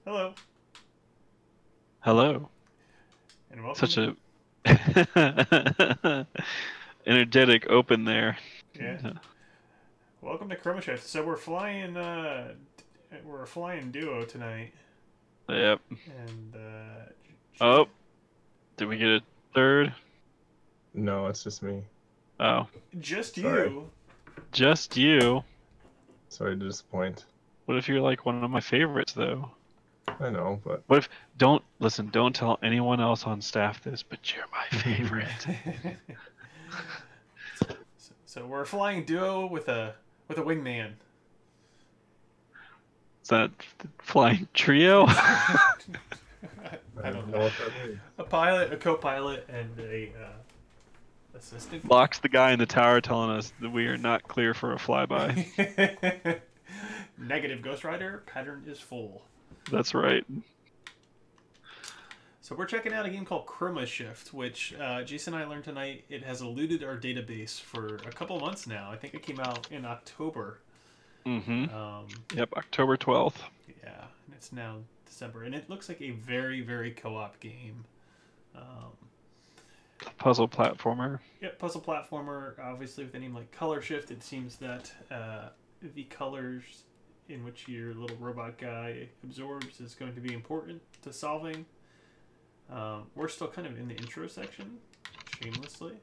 Hello, Hello. and welcome Such to a energetic open there. yeah, welcome to Chroma Shift. So we're flying duo tonight, Yep. and Oh, did we get a third? No, it's just me. Oh, just Sorry. you. just you. Sorry to disappoint. What if you're like one of my favorites though? I know, but What if don't listen, don't tell anyone else on staff this, but you're my favorite. So we're flying duo with a wingman. Is that flying trio? I I don't don't know. know what that means. A pilot, a co-pilot, and a assistant. Blocks the guy in the tower telling us that we are not clear for a flyby. Negative Ghost Rider. Pattern is full. That's right. So we're checking out a game called Chroma Shift, which Jason and I learned tonight. It has eluded our database for a couple months now. I think it came out in October. Mm-hmm. Um, Yep, October 12th. yeah, and it's now December, and it looks like a very, very co-op game. Um, Puzzle platformer. yeah, puzzle platformer. Obviously, with a name like Color Shift, it seems that the colors in which your little robot guy absorbs is going to be important to solving. We're still kind of in the intro section, shamelessly.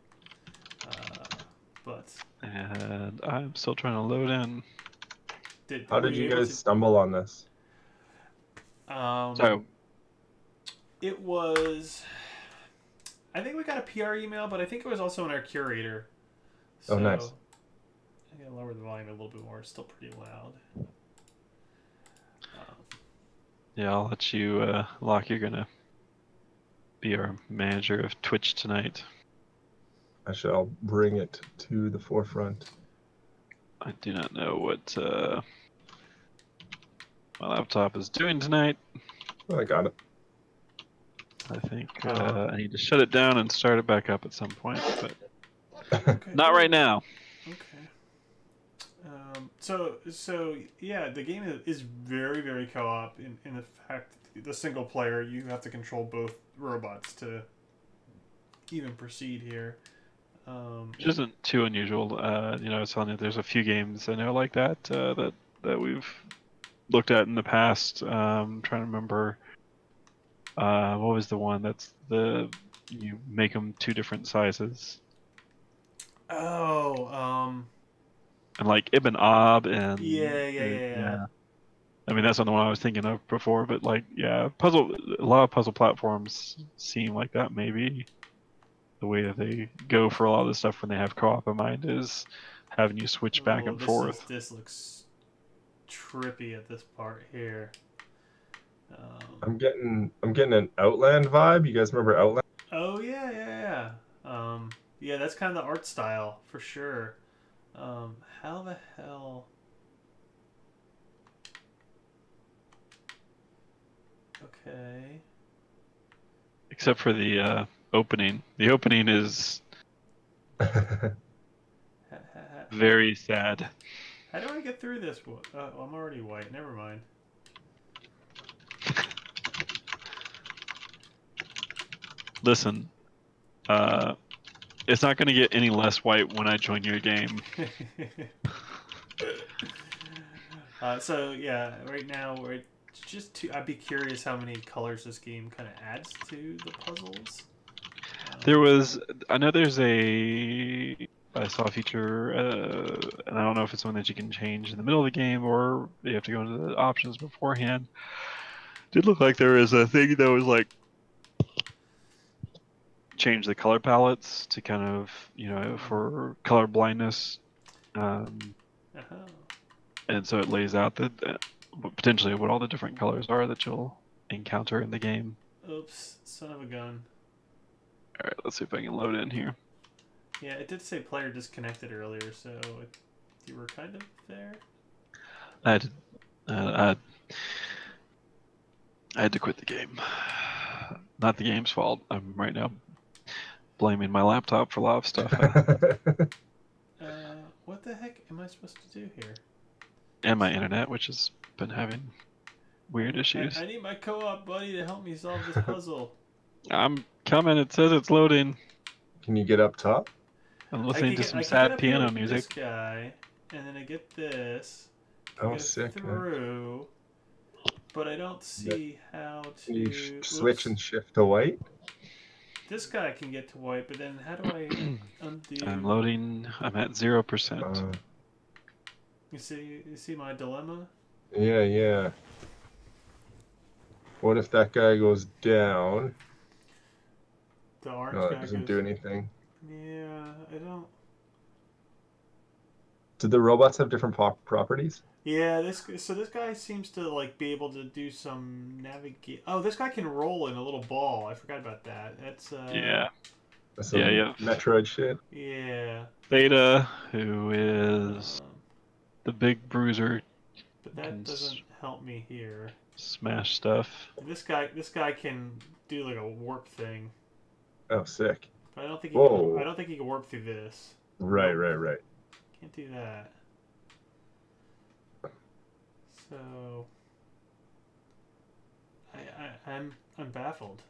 But And I'm still trying to load in. How were did you you able guys stumble on this? to? So It was. I think we got a PR email, but I think it was also in our curator. So Oh, nice. I gotta lower the volume a little bit more. It's still pretty loud. yeah, I'll let you, Locke, you're gonna be our manager of Twitch tonight. I shall bring it to the forefront. I do not know what my laptop is doing tonight. Oh, I got it. I think I need to shut it down and start it back up at some point, but Okay. not right now. Okay. So yeah, the game is very, very co-op in the fact the single player you have to control both robots to even proceed here. Which isn't too unusual. I was telling you there's a few games I know like that that we've looked at in the past. Trying to remember what was the one that's you make them two different sizes. Oh, And like Ibn Ab and yeah. I mean that's not the one I was thinking of before, but like a lot of puzzle platforms seem like that maybe. The way that they go for a lot of the stuff when they have co-op in mind is having you switch back Oh, and forth. this looks trippy at this part here. I'm getting an Outland vibe. You guys remember Outland? Oh yeah, that's kind of the art style for sure. How the hell? Okay. Except for the opening. The opening is very sad. How do I get through this? Well, I'm already white. Never mind. Listen, it's not going to get any less white when I join your game. So yeah, right now we're just to. I'd be curious how many colors this game kind of adds to the puzzles. I know I saw a feature, and I don't know if it's one that you can change in the middle of the game or you have to go into the options beforehand. Did look like there was a thing that was like change the color palettes to kind of, for color blindness. And so it lays out potentially what all the different colors are that you'll encounter in the game. Oops, son of a gun. Alright, let's see if I can load in here. Yeah, it did say player disconnected earlier, so you were kind of there. I had to quit the game. Not the game's fault. I'm right now blaming my laptop for a lot of stuff. What the heck am I supposed to do here? And my internet, which has been having weird issues. I need my co-op buddy to help me solve this puzzle. I'm coming. It says it's loading. Can you get up top? I'm listening to I some can sad get up here piano with music. this guy, and then I get this. Oh, Go sick. through, but I don't see how Can you to. switch Oops. and shift to white? This guy can get to white, but then how do I undo? I'm loading. I'm at 0%. You see my dilemma? Yeah. What if that guy goes down? The orange No, guy it doesn't goes, do anything. Yeah, I don't. Do the robots have different properties? Yeah, this guy seems to like be able to do some navigate. Oh, this guy can roll in a little ball. I forgot about that. That's Yeah. That's Yeah. Metroid shit. Yeah. Theta, who is the big bruiser, But that doesn't help me here. smash stuff. This guy can do like a warp thing. Oh, sick. But I don't think he can warp through this. Right. Can't do that. So I'm baffled.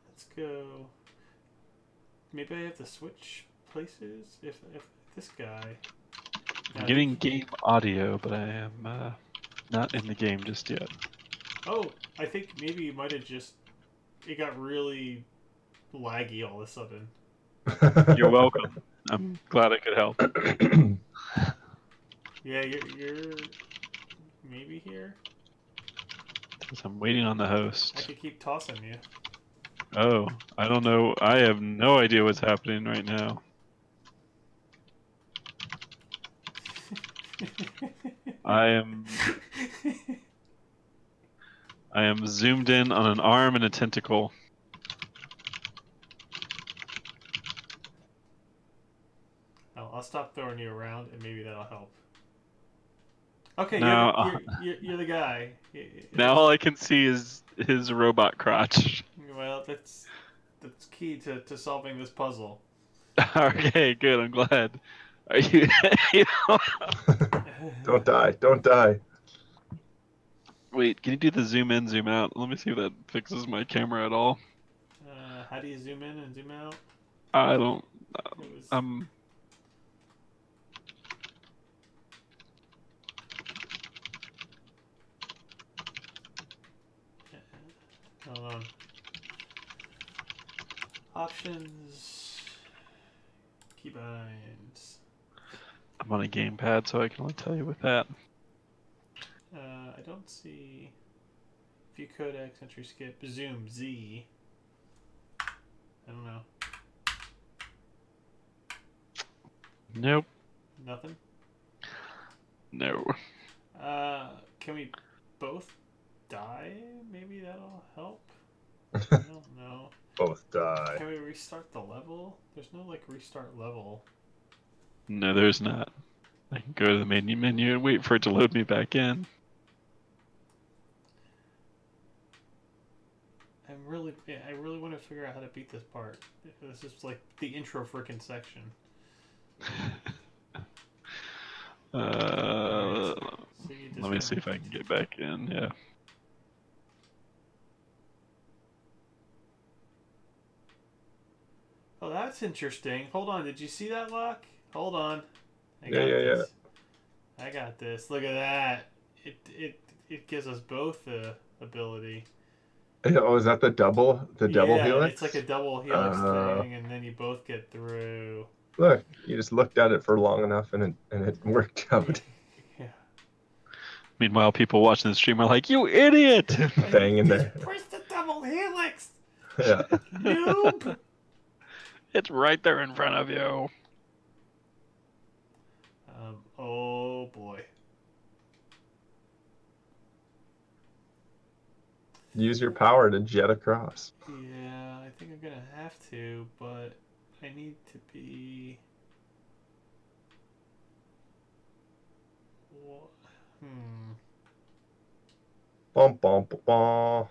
Let's go. Maybe I have to switch places if this guy. I'm getting game audio, but I am not in the game just yet. Oh, I think maybe you might have just. It got really laggy all of a sudden. You're welcome. I'm glad I could help. Yeah, you're maybe here. I'm waiting on the I host. could keep tossing you. Oh, I don't know. I have no idea what's happening right now. I am zoomed in on an arm and a tentacle. I'll stop throwing you around, and maybe that'll help. Okay, No, you're the guy. now all I can see is his robot crotch. Well, that's key to solving this puzzle. Okay, good. I'm glad. Are you? Don't die. Wait, can you do the zoom in, zoom out? Let me see if that fixes my camera at all. How do you zoom in and zoom out? I don't. Hold on. Options. Keybinds. I'm on a gamepad, so I can only tell you with that. I don't see view codecs, entry skip, zoom Z. I don't know. Nope. Nothing. No. Can we both die? Maybe that'll help. I don't know. Both die. Can we restart the level? There's no like restart level. No, there's not. I can go to the menu and wait for it to load me back in. I really want to figure out how to beat this part. This is like the intro frickin' section. Let me see if I can get back in. Yeah. Oh, that's interesting. Hold on, did you see that, Lock? Hold on. Yeah. I got this. Look at that. It gives us both the ability. Oh, is that the double Yeah, helix? it's like a double helix thing, and then you both get through. Look, you just looked at it for long enough, and it worked out. Yeah. Meanwhile, people watching the stream are like, "You idiot!" Bang in there. Press the double helix. Yeah. Noob. It's right there in front of you. Oh boy. Use your power to jet across. Yeah, I think I'm gonna have to, but I need to be. Bum bum bum.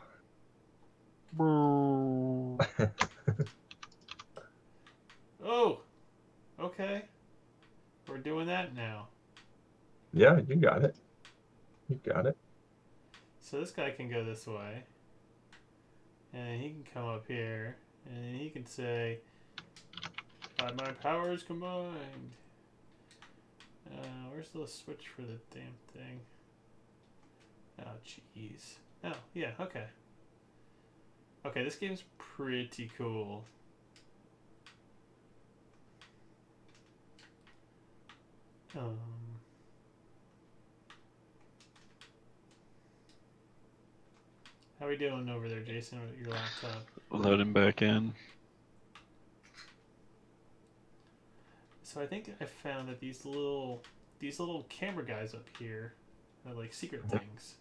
Oh, okay. We're doing that now. Yeah, you got it. You got it. So this guy can go this way. And he can come up here. And he can say, by my powers combined. Where's the switch for the damn thing? Oh, jeez. Oh, yeah, okay. Okay, this game's pretty cool. How we doing over there, Jason, with your laptop? Loading back in. So I think I found that these little camera guys up here are like secret things.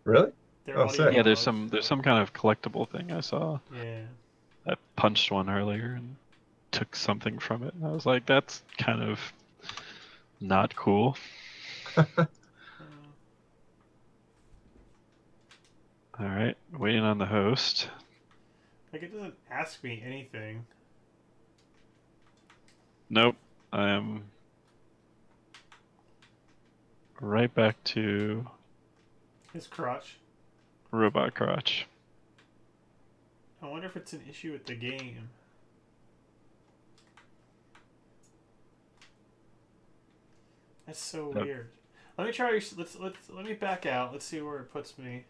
Really? They're Oh, audio sick. Yeah, there's logs. some kind of collectible thing I saw. Yeah. I punched one earlier and took something from it. And I was like, that's kind of not cool. All right, waiting on the host. Like, it doesn't ask me anything. Nope, I am right back to His crotch. Robot Crotch. I wonder if it's an issue with the game. That's so Nope. weird. Let me try. Let me back out. Let's see where it puts me,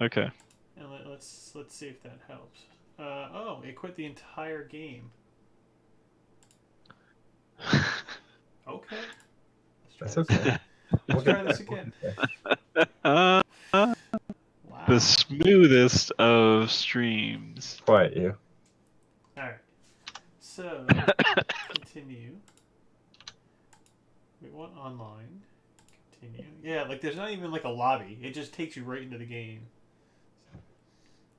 Okay. and let's see if that helps. Oh, it quit the entire game. Okay. That's Let's try okay. Let's try this again. uh, Wow. the smoothest of streams. Quiet you. Alright. So, continue. We want online. Continue. Yeah, like there's not even like a lobby. It just takes you right into the game.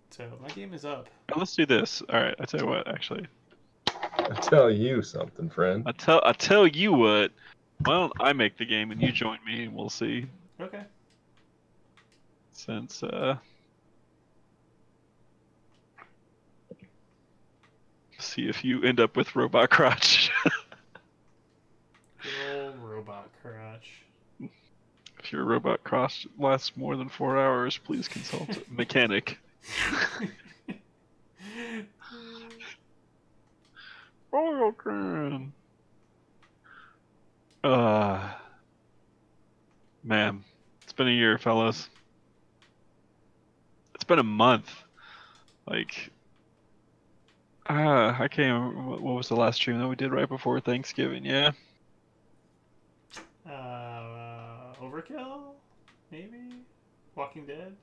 So, my game is up. Let's do this. All right, I tell you what. Actually, I tell you something, friend. I tell you what. Why don't I make the game and you join me and we'll see. Okay. Since see if you end up with Robot Crotch. Good old robot crotch. If your Robot Crotch lasts more than 4 hours, please consult a mechanic. Oil can. Man, it's been a year, fellas. It's been a month. Like, I can't remember what was the last stream that we did right before Thanksgiving. Yeah. Overkill? Maybe? Walking Dead?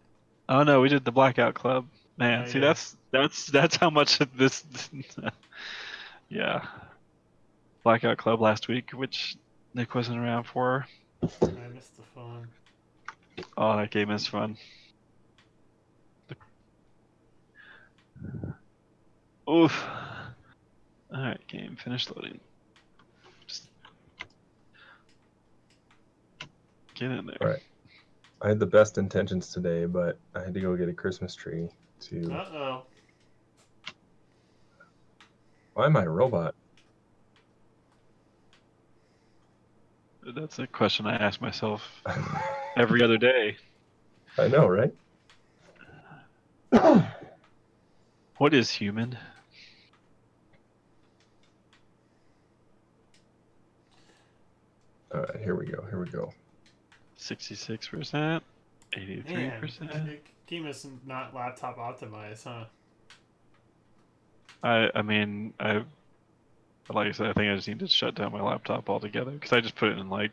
Oh no, we did the Blackout Club. Man, Oh, see yeah. that's how much of this. Yeah. Blackout Club last week, which Nick wasn't around for. I missed the fun. Oh, that game is fun. Oof. Alright, game finished loading. Just get in there. All right. I had the best intentions today, but I had to go get a Christmas tree to. Uh-oh. Why am I a robot? That's a question I ask myself every other day. I know, right? What is human? All right, here we go. Here we go. 66%, 83%. Man, the game is not laptop optimized, huh? I mean, like I said, I think I just need to shut down my laptop altogether because I just put it in like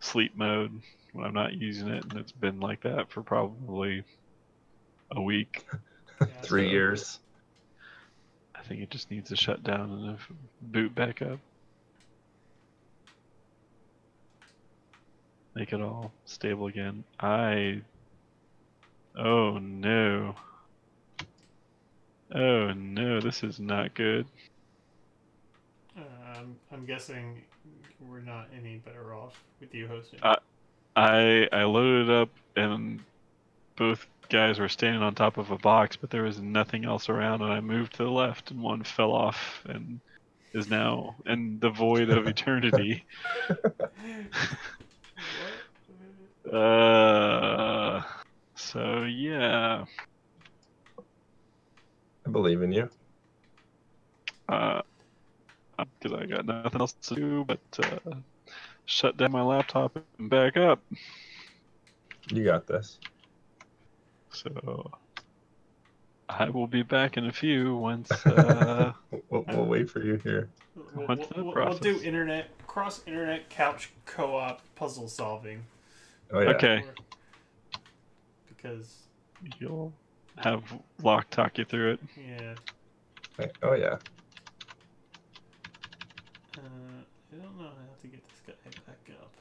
sleep mode when I'm not using it, and it's been like that for probably a week. Yeah, 3 so- years. I think it just needs to shut down and boot back up. Make it all stable again. Oh no. Oh no, this is not good. I'm guessing we're not any better off with you hosting. I loaded up and both guys were standing on top of a box, but there was nothing else around, and I moved to the left and one fell off, and is now in the void of eternity. So yeah. I believe in you. Because I got nothing else to do but shut down my laptop and back up. You got this. So I will be back in a few once. We'll wait for you here. We'll do cross-internet couch co-op puzzle solving. Oh yeah. Okay. Because you'll have Locke talk you through it. Yeah. Oh yeah. I don't know how to get this guy back up.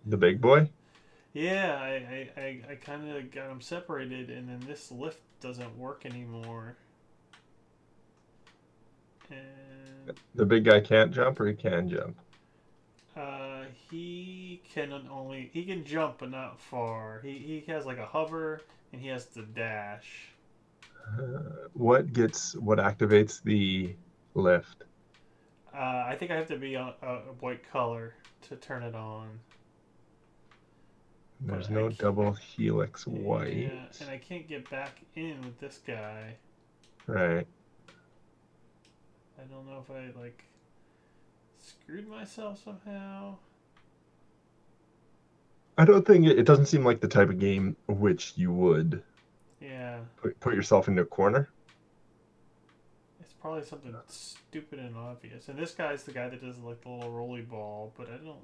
The big boy? Yeah, I kind of got him separated, and then this lift doesn't work anymore. And the big guy can't jump, or he can jump? He can jump, but not far. He has like a hover, and he has to dash. What activates the lift? I think I have to be on a white color to turn it on. There's no double helix white. Yeah, and I can't get back in with this guy. Right. I don't know if I like screwed myself somehow. I don't think it doesn't seem like the type of game which you would. Yeah. Put yourself into a corner. It's probably something stupid and obvious. And this guy's the guy that does like the little rolly ball, but I don't.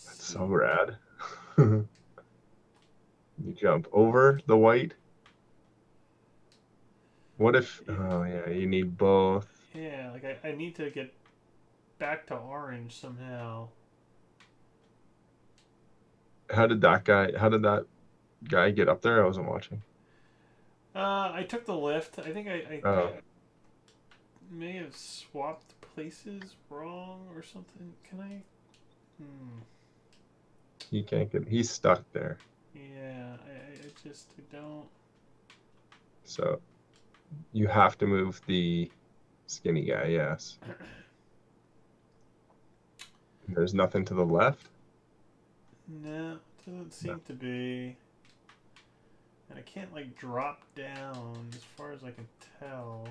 That's so rad. You jump over the white. What if? Oh yeah, you need both. Yeah, like I need to get back to orange somehow. How did that guy get up there? I wasn't watching. I took the lift. I think I may have swapped places wrong or something. Can I? He can't get. He's stuck there. Yeah, I just don't. So, you have to move the skinny guy. Yes. There's nothing to the left. No, it doesn't seem to be. And I can't like drop down as far as I can tell.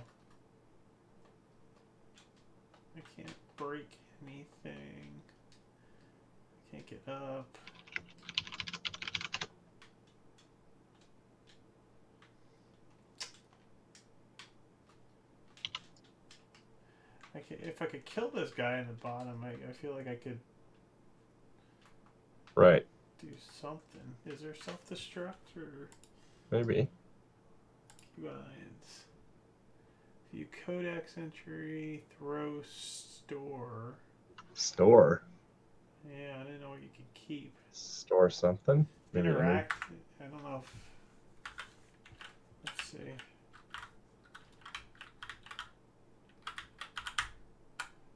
I can't break anything. I can't get up. If I could kill this guy in the bottom, I feel like I could. Right. Do something. Is there self-destruct or? Maybe. Keybinds. View codex entry. Throw store. Store. Yeah, I didn't know what you could keep. Store something. Maybe Interact. I don't know if. Let's see.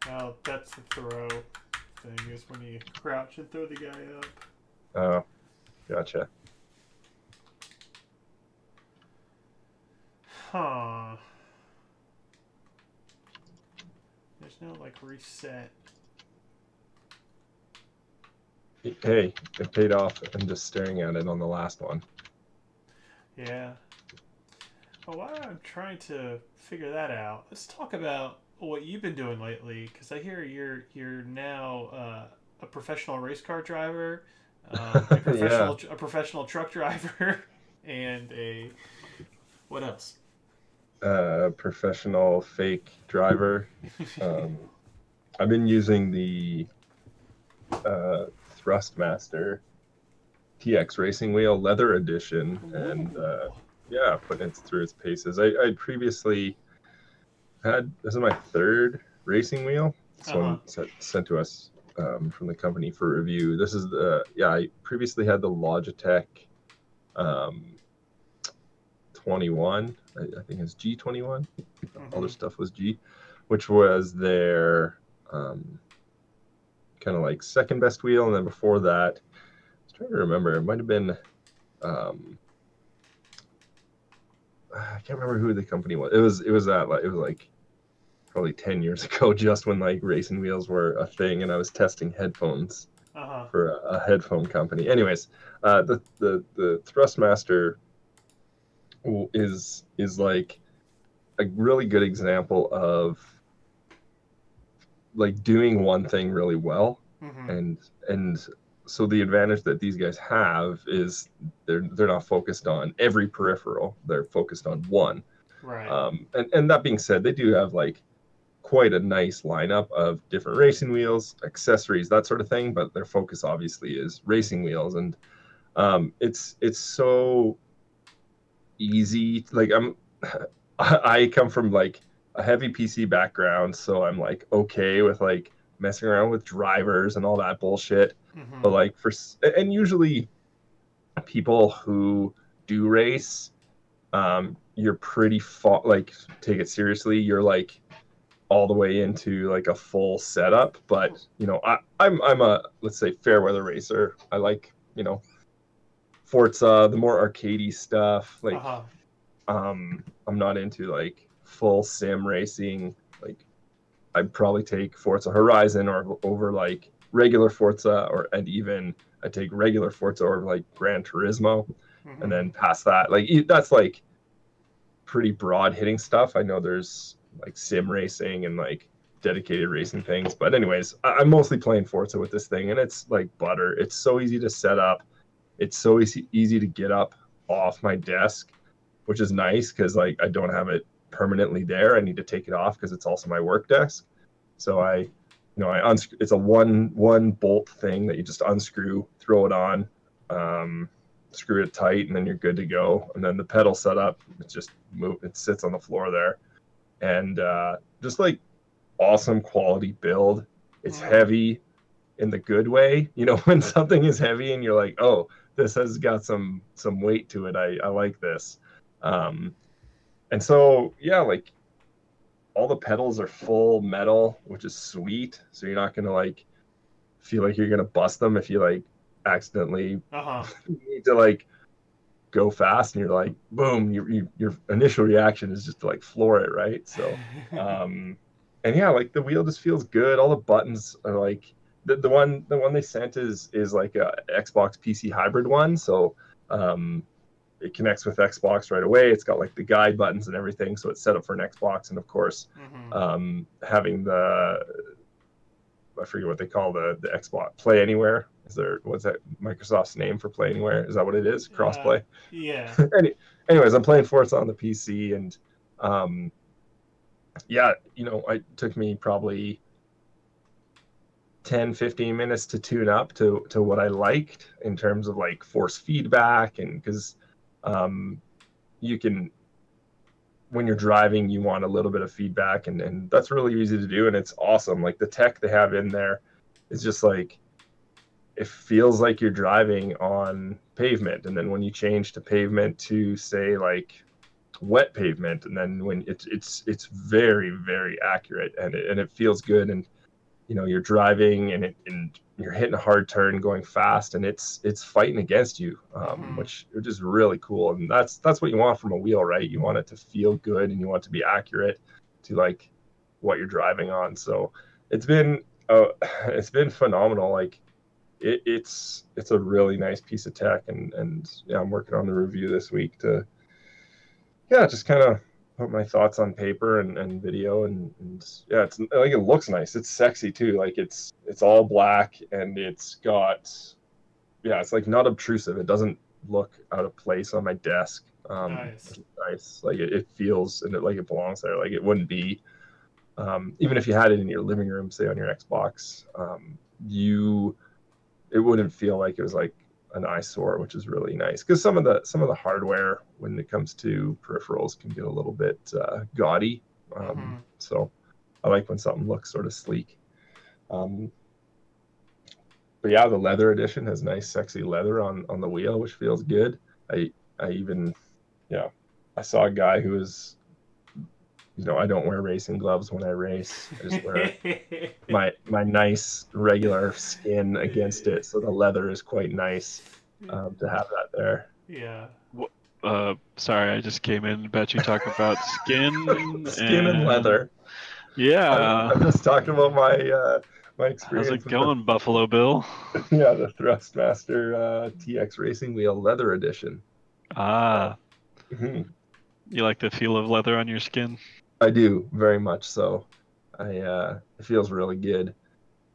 Oh, that's the throw thing. Is when you crouch and throw the guy up. Oh, gotcha. Huh. There's no like reset. Hey, it paid off. I'm just staring at it on the last one. Yeah. Well, while I'm trying to figure that out, let's talk about what you've been doing lately. Because I hear you're now a professional race car driver, a professional truck driver, and a what else? Professional fake driver. I've been using the Thrustmaster TX racing wheel leather edition, and yeah, putting it through its paces. I previously had, this is my third racing wheel. This one sent to us from the company for review. This is I previously had the Logitech 21. I think it's G21. All their stuff was G, which was their kind of like second best wheel. And then before that, I was trying to remember, it might have been I can't remember who the company was. It was like probably 10 years ago, just when like racing wheels were a thing, and I was testing headphones for a headphone company. Anyways, the Thrustmaster is like a really good example of like doing one thing really well, and so the advantage that these guys have is they're not focused on every peripheral, they're focused on one. Right. And that being said, they do have like quite a nice lineup of different racing wheels, accessories, that sort of thing, but their focus obviously is racing wheels. And it's so easy. Like I come from like a heavy PC background, so I'm like okay with like messing around with drivers and all that bullshit. But like and usually people who do race, you're pretty like take it seriously. You're like all the way into like a full setup. But you know, I'm a, let's say, fair weather racer. I like, you know, Forza, the more arcadey stuff. Like I'm not into like full sim racing. Like I'd probably take Forza Horizon or over like regular Forza, and even I take regular Forza over like Gran Turismo. And then past that, like that's like pretty broad hitting stuff. I know there's like sim racing and like dedicated racing things, but anyways, I'm mostly playing Forza with this thing, and it's like butter. It's so easy to set up. It's so easy to get up off my desk, which is nice because like I don't have it permanently there. I need to take it off because it's also my work desk. So it's a one bolt thing that you just unscrew, throw it on, screw it tight, and then you're good to go. And then the pedal setup, it sits on the floor there, and just like awesome quality build. It's heavy in the good way. You know, when something is heavy and you're like, oh, this has got some weight to it. I like this. And so yeah, like all the pedals are full metal, which is sweet. So you're not gonna like feel like you're gonna bust them if you like accidentally need to like go fast, and you're like boom, your initial reaction is just to like floor it, right? So and yeah, like the wheel just feels good. All the buttons are like the one they sent is like a Xbox PC hybrid one, so it connects with Xbox right away. It's got like the guide buttons and everything, so it's set up for an Xbox. And of course, having I forget what they call the Xbox Play Anywhere. What's that Microsoft's name for Play Anywhere? Is that what it is? Crossplay? Yeah. Anyways, I'm playing Forza on the PC, and yeah, you know, it took me probably 10-15 minutes to tune up to what I liked in terms of like force feedback. And because you can, when you're driving, you want a little bit of feedback, and that's really easy to do, and it's awesome. Like the tech they have in there is just like, it feels like you're driving on pavement, and then when you change to pavement to say like wet pavement, and then when it's very, very accurate, and it feels good. And you know, you're driving and you're hitting a hard turn going fast, and it's fighting against you, which is really cool. And that's what you want from a wheel, right? You want it to feel good, and you want it to be accurate to like what you're driving on. So it's been phenomenal. Like it's a really nice piece of tech, and yeah, I'm working on the review this week to just kind of put my thoughts on paper and video, and yeah, it's like, it looks nice. It's sexy too. Like it's all black, and it's got, yeah, it's like not obtrusive. It doesn't look out of place on my desk. Nice. Like it feels, and like it belongs there. Like it wouldn't be, even if you had it in your living room, say on your Xbox, it wouldn't feel like it was like an eyesore, which is really nice, because some of the hardware when it comes to peripherals can get a little bit gaudy. So I like when something looks sort of sleek. But yeah, the leather edition has nice sexy leather on the wheel, which feels good. I even, yeah, I saw a guy who was, you know, I don't wear racing gloves when I race. I just wear my nice regular skin against it, so the leather is quite nice to have that there. Yeah. Sorry, I just came in. Bet you talk about skin Skin and leather. Yeah. I'm just talking about my How's experience it with going, Buffalo Bill? the Thrustmaster TX Racing Wheel Leather Edition. Ah, Mhm. you like the feel of leather on your skin? I do very much so. It feels really good.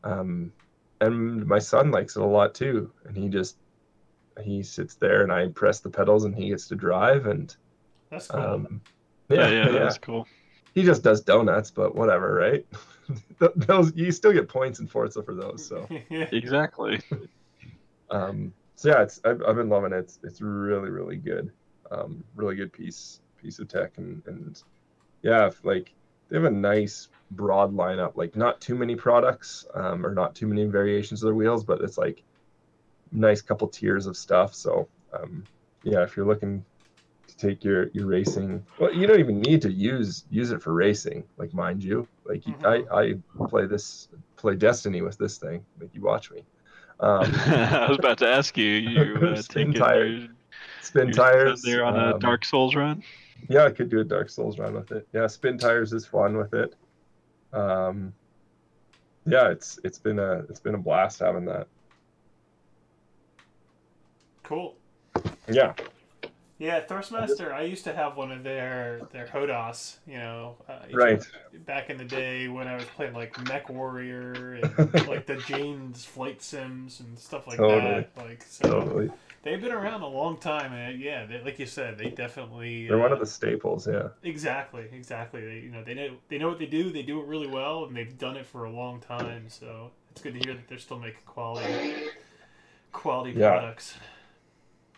And my son likes it a lot too. And he sits there and I press the pedals and he gets to drive and That's cool. yeah, Yeah, yeah. that's cool. He just does donuts, but whatever, right? Those you still get points in Forza for those. So Exactly. so yeah, I've been loving it. It's really really good. Really good piece of tech and yeah, like they have a nice broad lineup. Like not too many products or not too many variations of their wheels, but it's like nice couple tiers of stuff. So yeah, if you're looking to take your racing, well, you don't even need to use it for racing. Like mind you, like I play Destiny with this thing. Like you watch me. I was about to ask you, Spin tires. Spin you're sitting tires. there on a Dark Souls run? Yeah, I could do a Dark Souls run with it. Yeah, spin tires is fun with it. Um, yeah, it's been a blast having that. Cool. Yeah. Yeah, Thrustmaster. I used to have one of their Hodos. Right. Back in the day when I was playing like Mech Warrior and like the Jane's Flight Sims and stuff like Totally. that. Like so, Totally. they've been around a long time, and yeah, like you said, they definitely. They're one of the staples. Yeah. Exactly. They know what they do. They do it really well, and they've done it for a long time. So it's good to hear that they're still making quality products.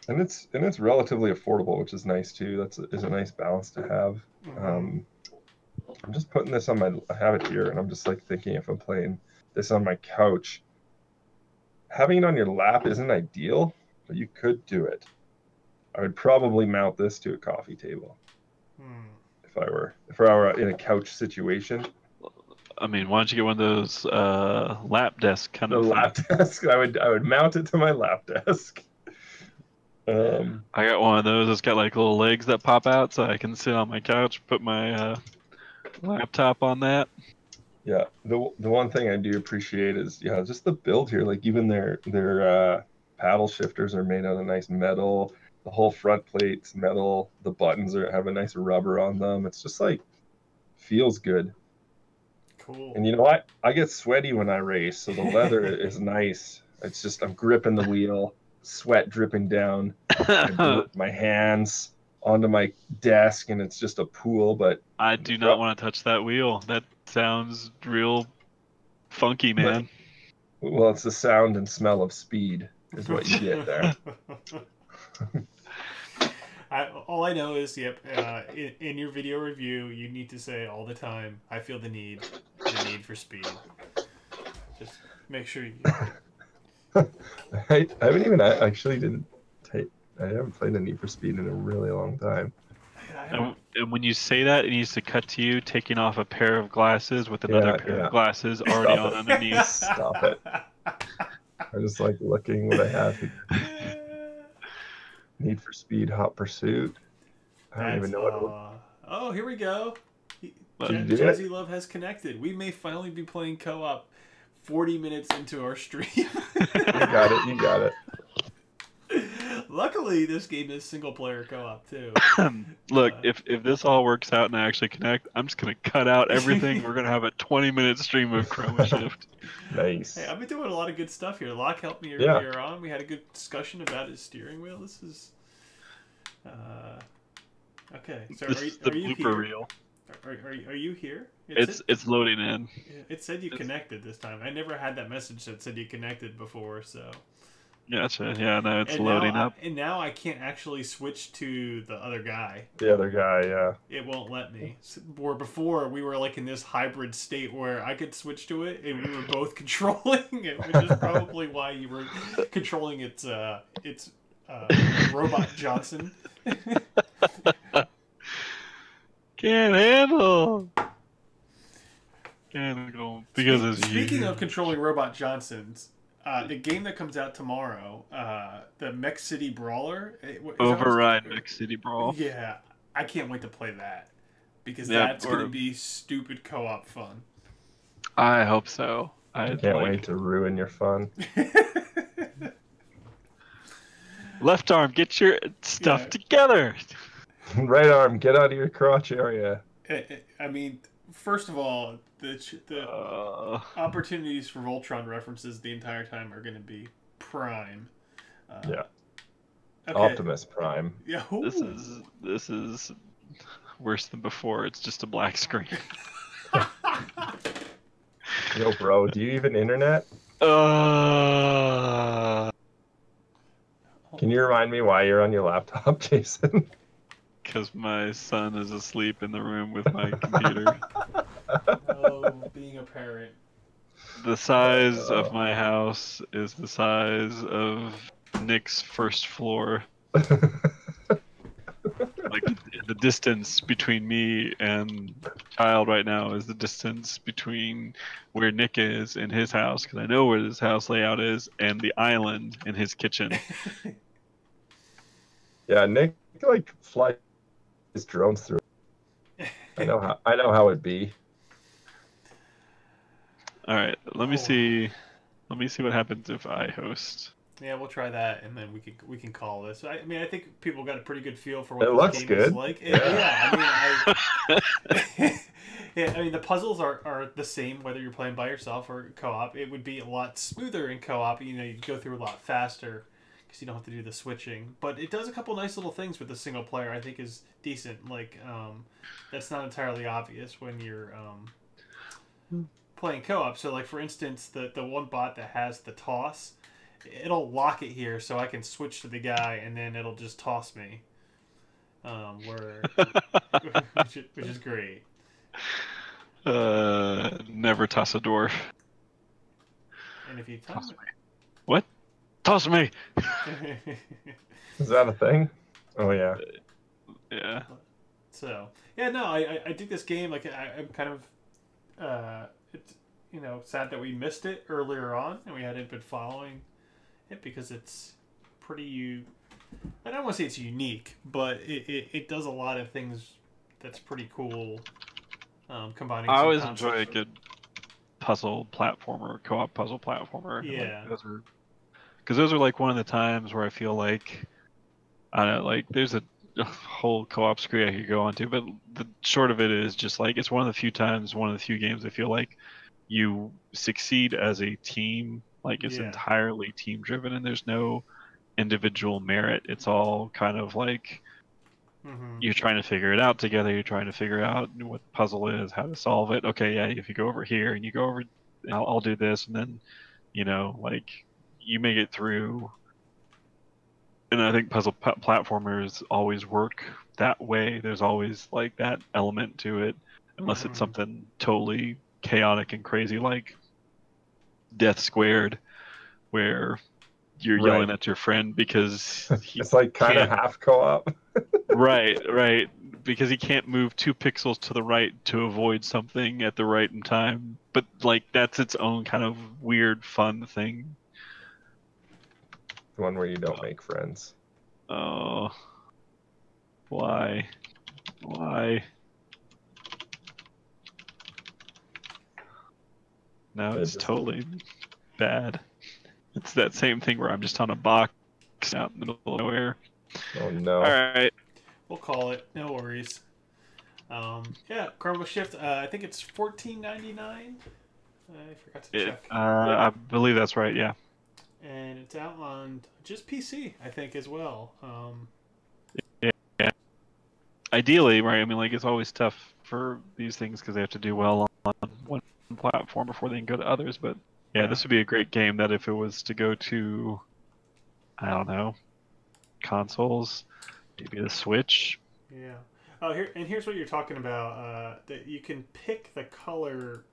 And it's relatively affordable, which is nice too. Is a nice balance to have. Mm-hmm. I'm just putting this on I have it here, and I'm just like thinking if I'm playing this on my couch, having it on your lap isn't ideal, but you could do it. I would probably mount this to a coffee table if I were in a couch situation. I mean, why don't you get one of those lap desk kind of thing? Lap desk. I would mount it to my lap desk. I got one of those. It's got like little legs that pop out, so I can sit on my couch, put my laptop on that. Yeah, the one thing I do appreciate is just the build here. Like even their paddle shifters are made out of nice metal. The whole front plate's metal. The buttons have a nice rubber on them. It's just like feels good. Cool. And you know what? I get sweaty when I race, so the leather is nice. It's just I'm gripping the wheel, sweat dripping down my hands onto my desk, and it's just a pool. But I do not want to touch that wheel. That sounds real funky, man. Well, it's the sound and smell of speed is what you get there. All I know is, in your video review, you need to say all the time, I feel the need for speed. Just make sure you... I haven't even actually I haven't played the Need for Speed in a really long time. And when you say that, it needs to cut to you taking off a pair of glasses with another pair of glasses already on underneath. Stop it. I just like looking what I have here. Need for Speed Hot Pursuit. I don't even know what. Oh, here we go. Jazzy Love has connected. We may finally be playing co-op 40 minutes into our stream. You got it. Luckily, this game is single-player co-op too. Look, if this all works out and I actually connect, I'm just gonna cut out everything. We're gonna have a 20-minute stream of Chroma Shift. Nice. Hey, I've been doing a lot of good stuff here. Locke helped me earlier on. We had a good discussion about his steering wheel. This is okay. So this is the blooper reel. Are you here? It's loading in. It said you connected this time. I never had that message that said you connected before, so. Gotcha. Yeah, no, it's loading up. And now I can't actually switch to the other guy. The other guy, yeah. It won't let me. Or before, we were like in this hybrid state where I could switch to it, and we were both controlling it, which is probably why you were controlling its Robot Johnson. Can't handle. Because it's Speaking of controlling Robot Johnsons, the game that comes out tomorrow, the Mech City Brawler. Override Mech City Brawl. Yeah, I can't wait to play that because Yep, that's going to be stupid co-op fun. I hope so. I can't wait to ruin your fun. Left arm, get your stuff together. Right arm, get out of your crotch area. I mean, first of all, the opportunities for Voltron references the entire time are going to be prime. Yeah. Okay. Optimus Prime. Yeah. This is worse than before. It's just a black screen. Yo, bro, do you even internet? Can you remind me why you're on your laptop, Jason? Because my son is asleep in the room with my computer. Oh, being a parent. The size of my house is the size of Nick's first floor. Like the distance between me and child right now is the distance between where Nick is in his house, because I know where his house layout is, and the island in his kitchen. Yeah, Nick like flies drones through. I know how it be. All right, let me see what happens if I host. Yeah, we'll try that, and then we can call this. I mean, I think people got a pretty good feel for what it this looks game good. is like. Yeah, I mean, the puzzles are the same whether you're playing by yourself or co-op. It would be a lot smoother in co-op. You know, you go through a lot faster because you don't have to do the switching. But it does a couple nice little things with the single player. I think is decent. Like that's not entirely obvious when you're playing co-op. So, like for instance, the one bot that has the toss. It'll lock it here so I can switch to the guy and then it'll just toss me. Which is great. Never toss a dwarf. And if you toss me. What? Toss me! Is that a thing? Oh yeah. Yeah. So yeah, no, I dig this game. Like I'm kind of it's sad that we missed it earlier on and we hadn't been following it because it's pretty. I don't want to say it's unique, but it does a lot of things that's pretty cool. Combining. I always enjoy a good puzzle platformer, co-op puzzle platformer. Yeah. Because those are like one of the times where I feel like I don't know, like there's a whole co-op screen I could go on to, but the short of it is just like it's one of the few games I feel like you succeed as a team. Like it's entirely team driven and there's no individual merit. It's all kind of like you're trying to figure it out together. You're trying to figure out what the puzzle is, how to solve it. Okay, yeah, if you go over here and you go over, I'll do this, and then like you make it through. And I think puzzle platformers always work that way. There's always like that element to it, unless it's something totally chaotic and crazy like Death Squared, where you're yelling at your friend because it's like kind of half co-op. right, because he can't move 2 pixels to the right to avoid something at the right time. But like that's its own kind of weird, fun thing. The one where you don't make friends. Oh, why? No, it's totally bad. It's that same thing where I'm just on a box out in the middle of nowhere. Oh no. Alright. We'll call it. No worries. Yeah, Chroma Shift, I think it's $14.99. I forgot to check. I believe that's right, yeah. And it's out on just PC, I think, as well. Yeah. Ideally, right, I mean, like, it's always tough for these things because they have to do well on one platform before they can go to others, but yeah, this would be a great game that if it was to go to, I don't know, consoles, maybe the Switch. Yeah. Oh, here's what you're talking about. That you can pick the color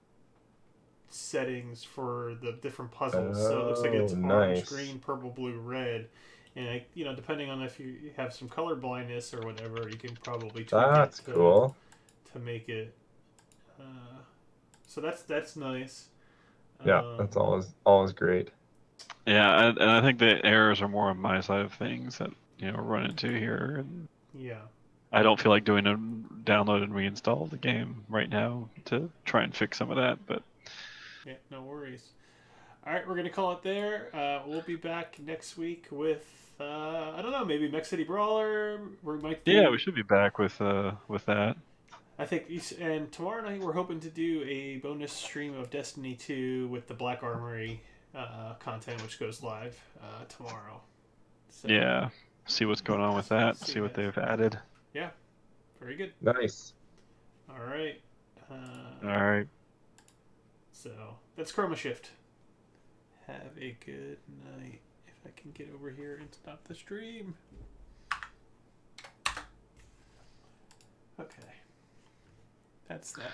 settings for the different puzzles. So it looks like it's orange, green, purple, blue, red, and depending on if you have some color blindness or whatever, you can probably tweak it cool to make it. So that's nice. Yeah, that's always great. Yeah, and I think the errors are more on my side of things that run into here, and Yeah. I don't feel like doing a download and reinstall the game right now to try and fix some of that. But Yeah, no worries. All right, we're gonna call it there. We'll be back next week with I don't know, maybe Mech City Brawler. We might do. yeah, we should be back with that. I think, and tomorrow night we're hoping to do a bonus stream of Destiny 2 with the Black Armory content, which goes live tomorrow. So, Yeah, see what's going on with that. see See what that. they've added. Yeah, very good. Nice. All right. All right. So that's Chroma Shift. Have a good night. If I can get over here and stop the stream. Okay. That's that.